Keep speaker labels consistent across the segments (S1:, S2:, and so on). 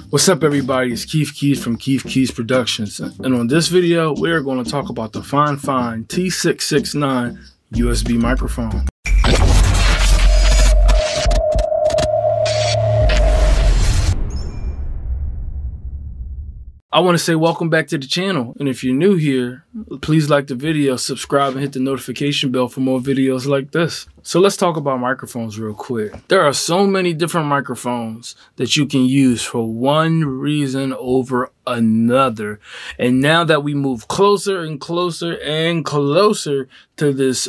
S1: What's up, everybody? It's Keith Keys from Keith Keys Productions, and on this video we are going to talk about the FIFINE T669 USB microphone. I want to say welcome back to the channel, and if you're new here, please like the video, subscribe, and hit the notification bell for more videos like this. So let's talk about microphones real quick. There are so many different microphones that you can use for one reason over another. And now that we move closer and closer and closer to this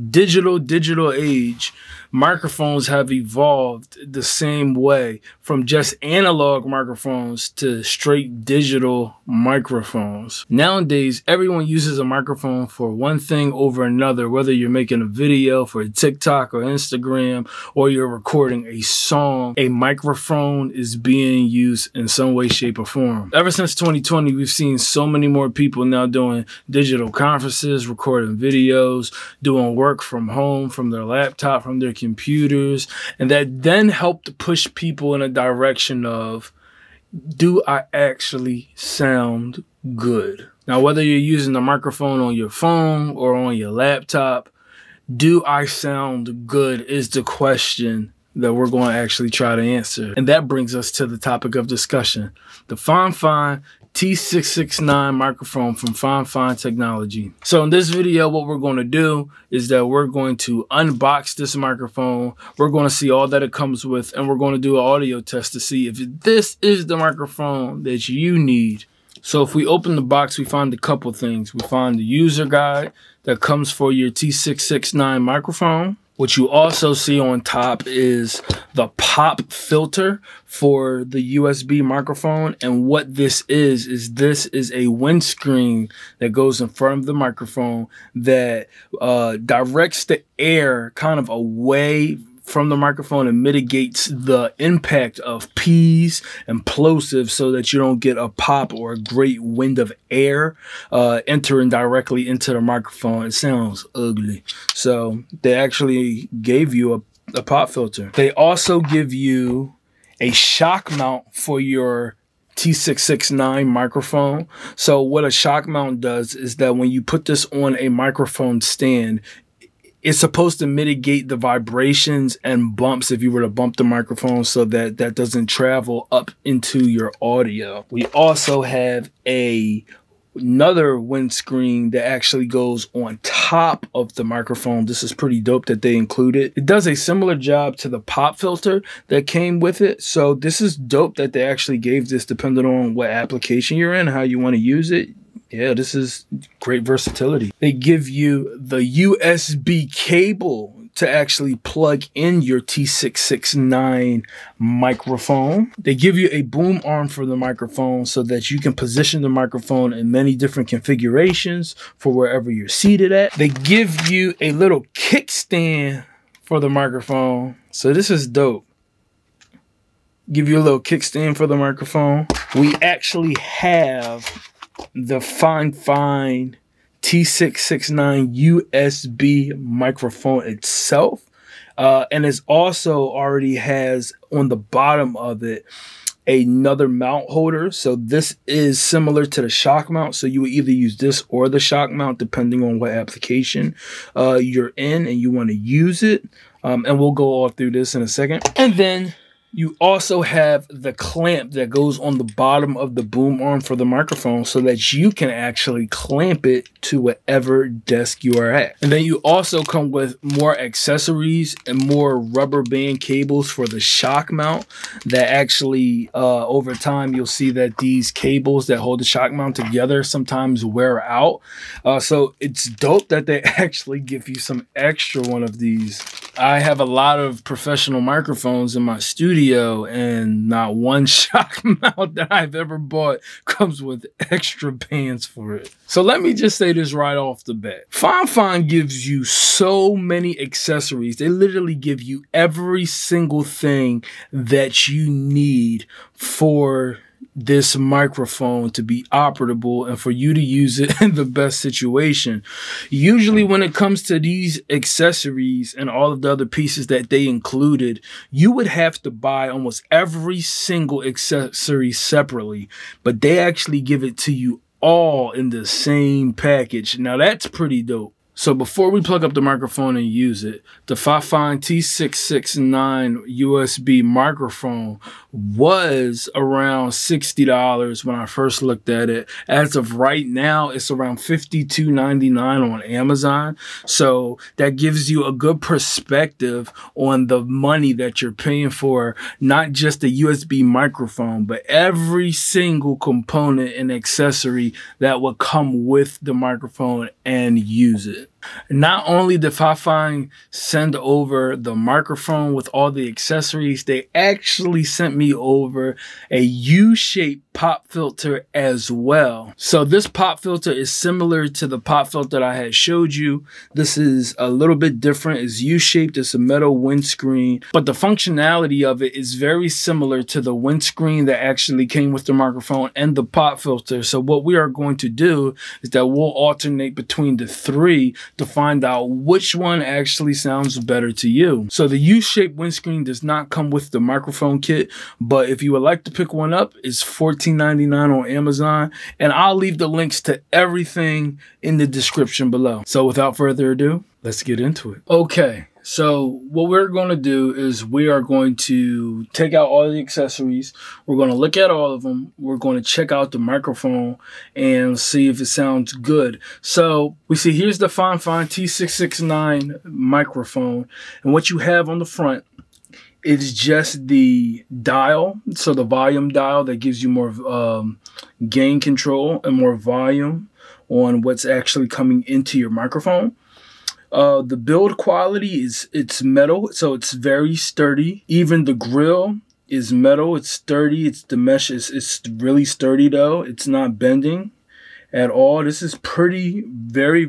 S1: digital age, microphones have evolved the same way, from just analog microphones to straight digital microphones. Nowadays, everyone uses a microphone for one thing over another, whether you're making a video for TikTok or Instagram, or you're recording a song. A microphone is being used in some way, shape, or form. Ever since 2020, we've seen so many more people now doing digital conferences, recording videos, doing work from home, from their laptop, from their computers, and that then helped push people in a direction of, do I actually sound good? Now, whether you're using the microphone on your phone or on your laptop, do I sound good is the question that we're going to actually try to answer. And that brings us to the topic of discussion, the FIFINE T669 microphone from FIFINE Technology. So in this video, what we're going to do is that we're going to unbox this microphone. We're going to see all that it comes with, and we're going to do an audio test to see if this is the microphone that you need. So if we open the box, we find a couple things. We find the user guide that comes for your T669 microphone. What you also see on top is the pop filter for the USB microphone. And what this is this is a windscreen that goes in front of the microphone that directs the air kind of away from the microphone and mitigates the impact of P's and plosives so that you don't get a pop or a great wind of air entering directly into the microphone. It sounds ugly. So they actually gave you a pop filter. They also give you a shock mount for your T669 microphone. So what a shock mount does is that when you put this on a microphone stand, it's supposed to mitigate the vibrations and bumps if you were to bump the microphone, so that that doesn't travel up into your audio. We also have another windscreen that actually goes on top of the microphone. This is pretty dope that they include it. It does a similar job to the pop filter that came with it. So this is dope that they actually gave this, depending on what application you're in, how you want to use it. Yeah, this is great versatility. They give you the USB cable to actually plug in your T669 microphone. They give you a boom arm for the microphone so that you can position the microphone in many different configurations for wherever you're seated at. They give you a little kickstand for the microphone. So this is dope. Give you a little kickstand for the microphone. We actually have the FIFINE T669 USB microphone itself, and it also already has on the bottom of it another mount holder. So this is similar to the shock mount, so you would either use this or the shock mount depending on what application you're in and you want to use it, and we'll go all through this in a second. And then you also have the clamp that goes on the bottom of the boom arm for the microphone so that you can actually clamp it to whatever desk you are at. And then you also come with more accessories and more rubber band cables for the shock mount that actually, over time, you'll see that these cables that hold the shock mount together sometimes wear out. So it's dope that they actually give you some extra one of these. I have a lot of professional microphones in my studio, and not one shock mount that I've ever bought comes with extra bands for it. So let me just say this right off the bat. FIFINE gives you so many accessories. They literally give you every single thing that you need for this microphone to be operable and for you to use it in the best situation. Usually when it comes to these accessories and all of the other pieces that they included, you would have to buy almost every single accessory separately, but they actually give it to you all in the same package. Now that's pretty dope. So before we plug up the microphone and use it, the FIFINE T669 USB microphone was around $60 when I first looked at it. As of right now, it's around $52.99 on Amazon. So that gives you a good perspective on the money that you're paying for, not just a USB microphone, but every single component and accessory that would come with the microphone and use it. Not only did FIFINE send over the microphone with all the accessories, they actually sent me over a U-shaped pop filter as well. So this pop filter is similar to the pop filter that I had showed you. This is a little bit different. It's U-shaped. It's a metal windscreen, but the functionality of it is very similar to the windscreen that actually came with the microphone and the pop filter. So what we are going to do is that we'll alternate between the three to find out which one actually sounds better to you. So the U-shaped windscreen does not come with the microphone kit, but if you would like to pick one up, it's $14.99 on Amazon, and I'll leave the links to everything in the description below. So without further ado, let's get into it. Okay. So what we're going to do is we are going to take out all the accessories. We're going to look at all of them. We're going to check out the microphone and see if it sounds good. So we see here's the FIFINE T669 microphone. And what you have on the front is just the dial. So the volume dial that gives you more gain control and more volume on what's actually coming into your microphone. The build quality it's metal, so it's very sturdy. Even the grill is metal, it's sturdy. It's the mesh it's really sturdy though. It's not bending at all. This is very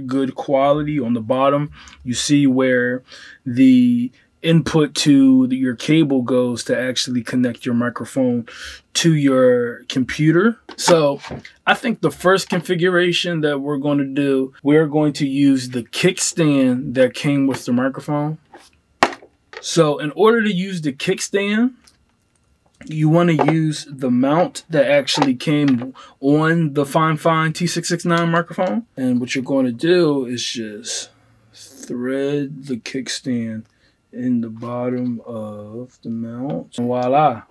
S1: good quality. On the bottom, you see where the input to your cable goes to actually connect your microphone to your computer. So I think the first configuration that we're going to do, we're going to use the kickstand that came with the microphone. So in order to use the kickstand, you want to use the mount that actually came on the FIFINE T669 microphone. And what you're going to do is just thread the kickstand in the bottom of the mount, and voila.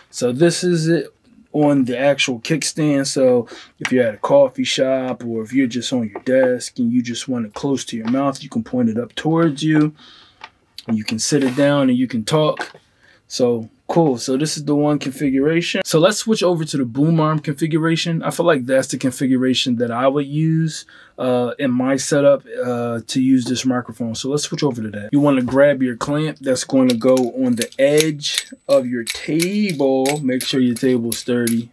S1: So this is it on the actual kickstand. So if you're at a coffee shop or if you're just on your desk and you just want it close to your mouth, you can point it up towards you and you can sit it down and you can talk. So cool. So this is the one configuration. So let's switch over to the boom arm configuration. I feel like that's the configuration that I would use in my setup to use this microphone. So let's switch over to that. You want to grab your clamp that's going to go on the edge of your table. Make sure your table's sturdy.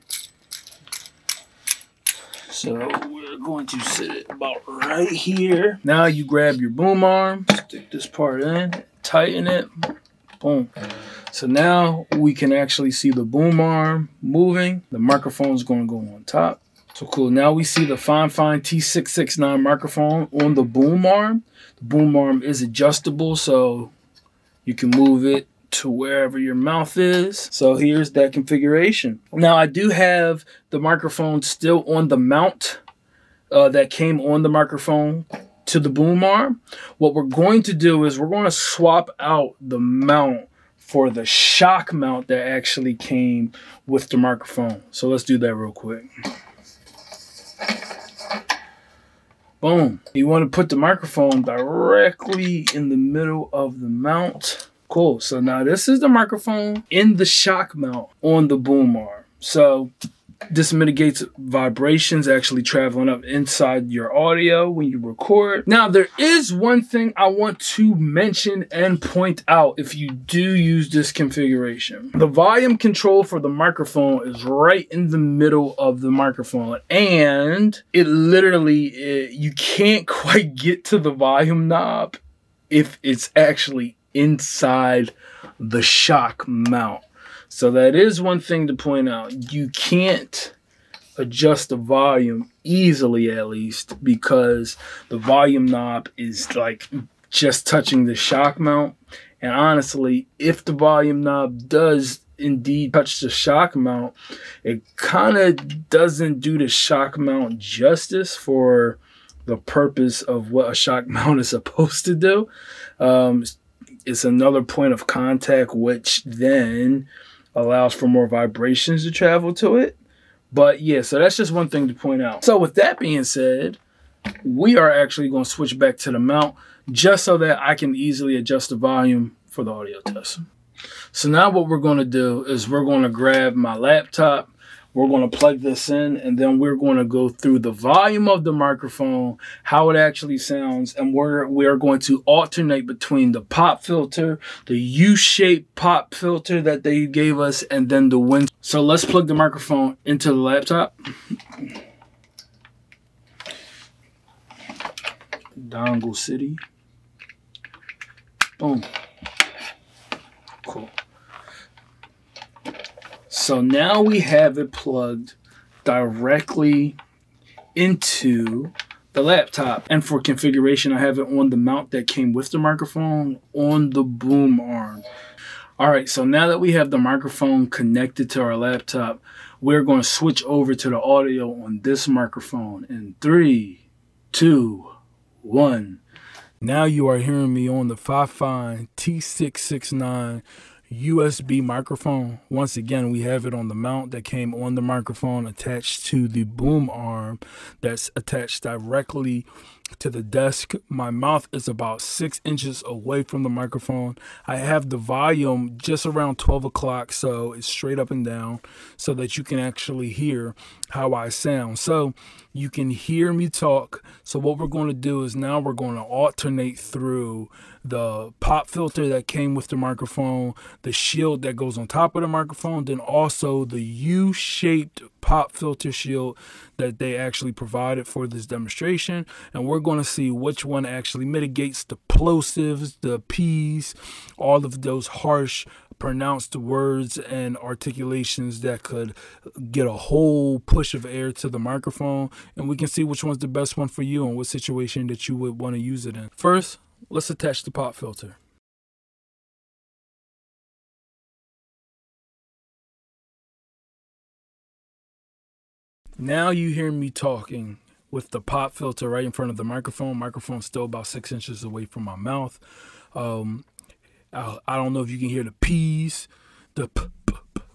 S1: So we're going to sit it about right here. Now you grab your boom arm, stick this part in, tighten it, boom. So now we can actually see the boom arm moving. The microphone's going to go on top. So cool. Now we see the FIFINE T669 microphone on the boom arm. The boom arm is adjustable, so you can move it to wherever your mouth is. So here's that configuration. Now I do have the microphone still on the mount that came on the microphone to the boom arm. What we're going to do is we're going to swap out the mount for the shock mount that actually came with the microphone. So let's do that real quick. Boom. You want to put the microphone directly in the middle of the mount. Cool. So now this is the microphone in the shock mount on the boom arm. So this mitigates vibrations actually traveling up inside your audio when you record. Now, there is one thing I want to mention and point out if you do use this configuration. The volume control for the microphone is right in the middle of the microphone, and it literally, you can't quite get to the volume knob if it's actually inside the shock mount. So that is one thing to point out. You can't adjust the volume easily, at least, because the volume knob is like just touching the shock mount. And honestly, if the volume knob does indeed touch the shock mount, it kind of doesn't do the shock mount justice for the purpose of what a shock mount is supposed to do. It's another point of contact, which then allows for more vibrations to travel to it. But yeah, so that's just one thing to point out. So with that being said, we are actually going to switch back to the mount just so that I can easily adjust the volume for the audio test. So now what we're going to do is we're going to grab my laptop, we're going to plug this in, and then we're going to go through the volume of the microphone, how it actually sounds, and we're going to alternate between the pop filter, the U-shaped pop filter that they gave us, and then the wind. So let's plug the microphone into the laptop. Dongle City. Boom. Cool. So now we have it plugged directly into the laptop. And for configuration, I have it on the mount that came with the microphone on the boom arm. All right, so now that we have the microphone connected to our laptop, we're going to switch over to the audio on this microphone in 3, 2, 1. Now you are hearing me on the FIFINE T669 USB microphone. Once again, we have it on the mount that came on the microphone attached to the boom arm that's attached directly to the desk. My mouth is about 6 inches away from the microphone. I have the volume just around 12 o'clock, so it's straight up and down so that you can actually hear how I sound. So you can hear me talk. So what we're going to do is now we're going to alternate through the pop filter that came with the microphone, the shield that goes on top of the microphone, then also the U-shaped pop filter shield that they actually provided for this demonstration. And we're going to see which one actually mitigates the plosives, the P's, all of those harsh pronounced words and articulations that could get a whole push of air to the microphone. And we can see which one's the best one for you and what situation that you would want to use it in. First, let's attach the pop filter. Now you hear me talking with the pop filter right in front of the microphone. Microphone's still about 6 inches away from my mouth. I don't know if you can hear the P's, the p,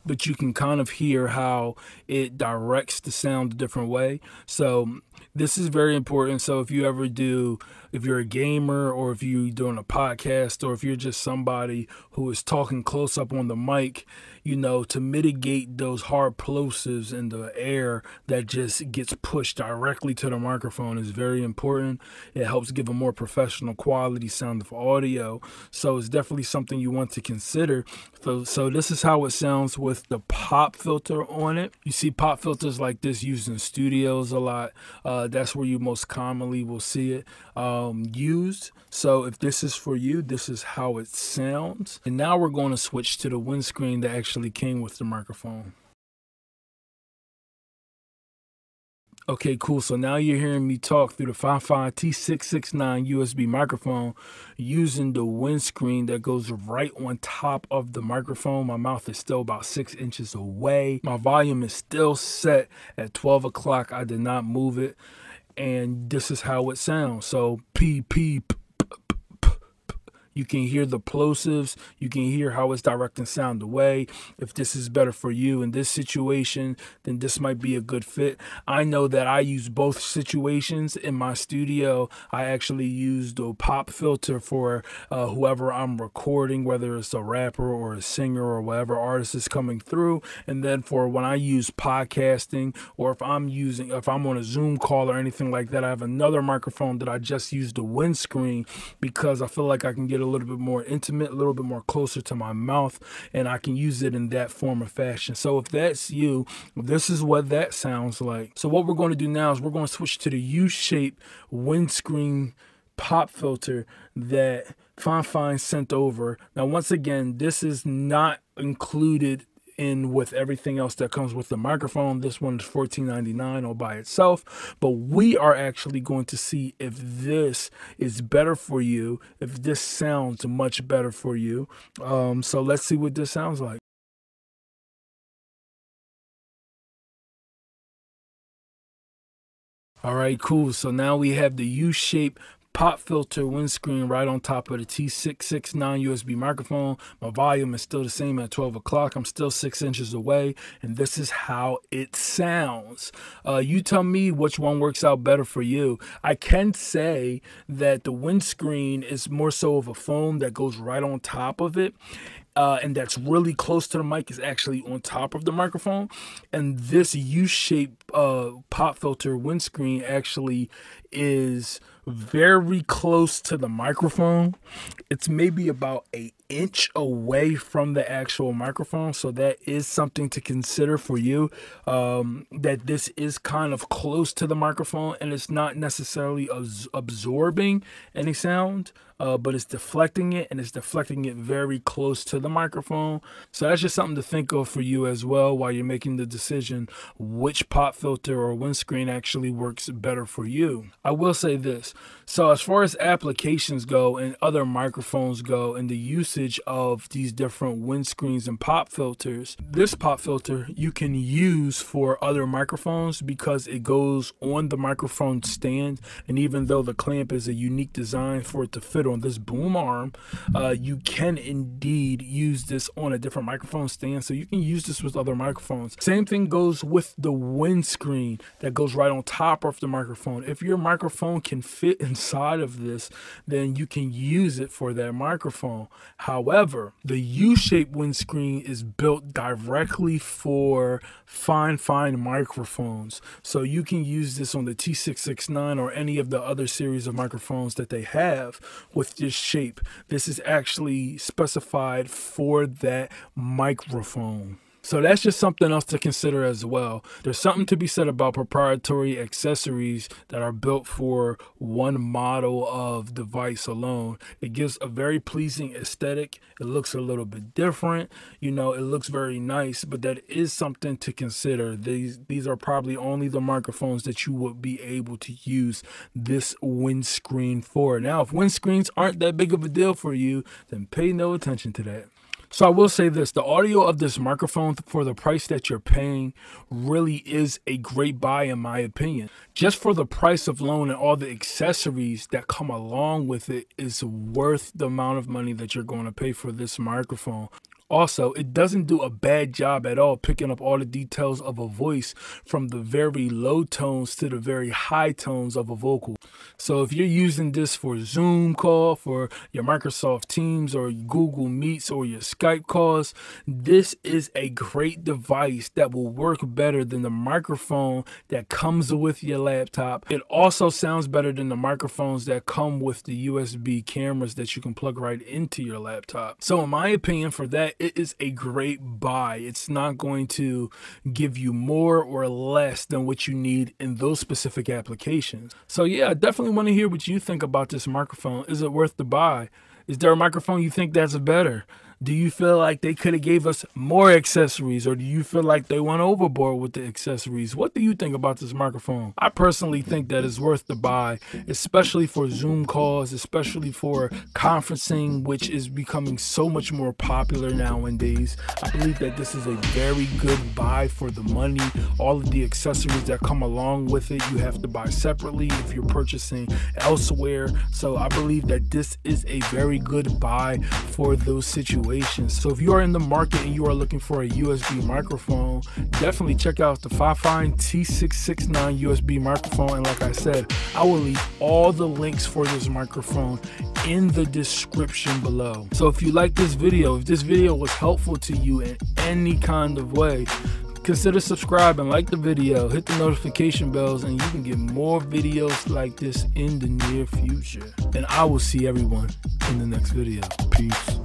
S1: but you can kind of hear how it directs the sound a different way. So this is very important. So if you ever do, if you're a gamer or if you're doing a podcast or if you're just somebody who is talking close up on the mic, you know, to mitigate those hard plosives in the air that just gets pushed directly to the microphone is very important. It helps give a more professional quality sound of audio. So it's definitely something you want to consider. So this is how it sounds with the pop filter on it. You see pop filters like this used in studios a lot. That's where you most commonly will see it used. So if this is for you, this is how it sounds. And now we're going to switch to the windscreen that actually came with the microphone. Okay, cool. So now you're hearing me talk through the FIFINE T669 USB microphone using the windscreen that goes right on top of the microphone. My mouth is still about 6 inches away. My volume is still set at 12 o'clock. I did not move it. And this is how it sounds. So P, P, P. You can hear the plosives. You can hear how it's directing sound away. If this is better for you in this situation, then this might be a good fit. I know that I use both situations in my studio. I actually use the pop filter for whoever I'm recording, whether it's a rapper or a singer or whatever artist is coming through. And then for when I use podcasting or if I'm on a Zoom call or anything like that, I have another microphone that I just use the windscreen because I feel like I can get a little bit more intimate, a little bit more closer to my mouth, and I can use it in that form of fashion. So if that's you, this is what that sounds like. So what we're going to do now is we're going to switch to the U-shaped windscreen pop filter that FIFINE sent over. Now, once again, this is not included in with everything else that comes with the microphone. This one is $14.99 all by itself, but we are actually going to see if this is better for you, if this sounds much better for you. So let's see what this sounds like. All right, cool. So now we have the U-shaped pop filter windscreen right on top of the T669 USB microphone. My volume is still the same at 12 o'clock. I'm still 6 inches away, and this is how it sounds. You tell me which one works out better for you. I can say that the windscreen is more so of a foam that goes right on top of it. And that's really close to the mic, is actually on top of the microphone. And this U-shaped pop filter windscreen actually is very close to the microphone. It's maybe about an inch away from the actual microphone, so that is something to consider for you, that this is kind of close to the microphone and it's not necessarily absorbing any sound, but it's deflecting it, and it's deflecting it very close to the microphone. So that's just something to think of for you as well while you're making the decision which pop filter or windscreen actually works better for you. I will say this. So as far as applications go and other microphones go and the usage of these different windscreens and pop filters, this pop filter you can use for other microphones because it goes on the microphone stand, and even though the clamp is a unique design for it to fit on this boom arm, you can indeed use this on a different microphone stand, so you can use this with other microphones. Same thing goes with the windscreen that goes right on top of the microphone. If your microphone can fit inside of this, then you can use it for that microphone. However, the U-shaped windscreen is built directly for fine microphones, so you can use this on the T669 or any of the other series of microphones that they have with this shape. This is actually specified for that microphone. So that's just something else to consider as well. There's something to be said about proprietary accessories that are built for one model of device alone. It gives a very pleasing aesthetic. It looks a little bit different. You know, it looks very nice, but that is something to consider. These are probably only the microphones that you would be able to use this windscreen for. Now, if windscreens aren't that big of a deal for you, then pay no attention to that. So I will say this, the audio of this microphone for the price that you're paying really is a great buy in my opinion. Just for the price of alone and all the accessories that come along with it is worth the amount of money that you're going to pay for this microphone. Also, it doesn't do a bad job at all picking up all the details of a voice, from the very low tones to the very high tones of a vocal. So if you're using this for Zoom call, for your Microsoft Teams or Google Meets or your Skype calls, this is a great device that will work better than the microphone that comes with your laptop. It also sounds better than the microphones that come with the USB cameras that you can plug right into your laptop. So in my opinion, for that, it is a great buy. It's not going to give you more or less than what you need in those specific applications. So yeah, I definitely want to hear what you think about this microphone. Is it worth the buy? Is there a microphone you think that's better? Do you feel like they could have gave us more accessories, or do you feel like they went overboard with the accessories? What do you think about this microphone? I personally think that it's worth the buy, especially for Zoom calls, especially for conferencing, which is becoming so much more popular nowadays. I believe that this is a very good buy for the money. All of the accessories that come along with it, you have to buy separately if you're purchasing elsewhere. So I believe that this is a very good buy for those situations. So if you are in the market and you are looking for a USB microphone, definitely check out the FIFINE T669 USB microphone. And like I said, I will leave all the links for this microphone in the description below. So if you like this video, if this video was helpful to you in any kind of way, consider subscribing, like the video, hit the notification bells, and you can get more videos like this in the near future. And I will see everyone in the next video. Peace.